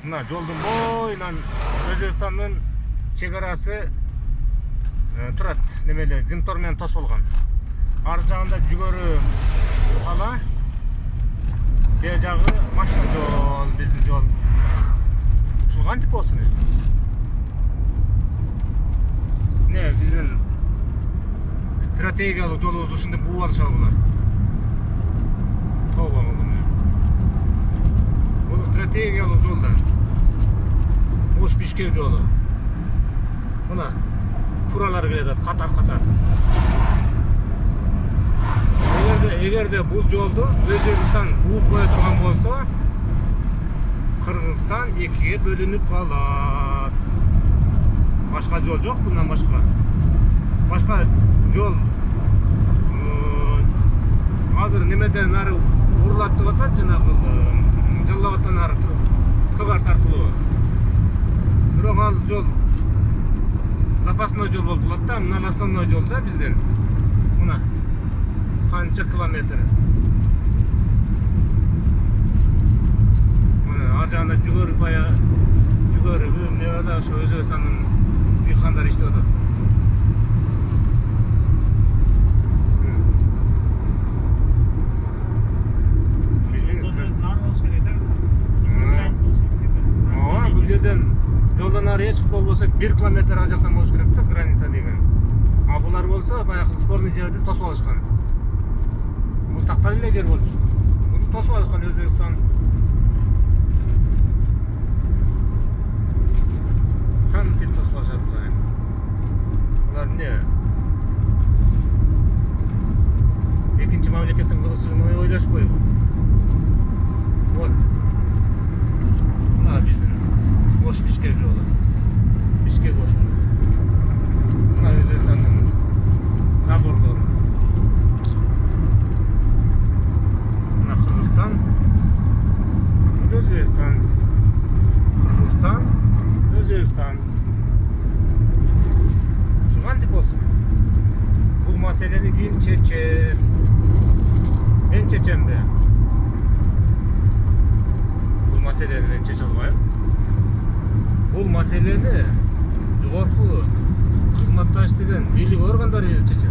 Мына жолдун боюнан Өзбекстандын чек арасы турат. Немеле зимтор менен тосулган. Ар жагында жүгөрү кала. Бер жагы машина жол, биздин жол. Ушул кантип болсун эле? Не, биздин стратегиялык жолубузду ушинтип бууп алышалы булар. Тоба болду. Бул стратегиялык жолдар. Ош Бишкек жолу. Мына фуралар келет катар-катар. Эгерде бул жолду Өзбекстан бууп кое турган болсо, Кыргызстан экиге бөлүнүп калат. Башка жол жок, bundan башка. Башка жол азыр немеден ары урулат деп атат, жанагы Жалал Абадтан ары Кыбарт аркылуу. Бирок ал жол запасной жол болуп калат да, мына основной жол да бизден. Мына канча километр. Мына ар жагында жүгөрү бая жүгөрү эмне да ошо Өзбекстандын дыйкандары иштеп атат. Бул жерден жолдон ары эч болбосо 1 километр ар жактан болуш керек да, граница деген. А булар болсо баягы спорный жерди тосуп алышкан. Бул тактал эле жер болчу. Буну тосуп алышкан Өзбекстан. Кантип тосуп алышат булар? Булар эмне? Экинчи мамлекеттин кызыкчылыгын ойлошпойбу? Вот. Мына биздин Ош Бишкек жолу. Бишкек Ош. Мына Өзбекстандын заборлору. Мына Кыргызстан. Өзбекстан. Кыргызстан. Өзбекстан. Ушу кантип болсун? Бул маселени ким чечет? Мен чечемби? Бул маселени мен чече албайм. Бул маселени жогорку кызматташ деген бийлик органдары чечет.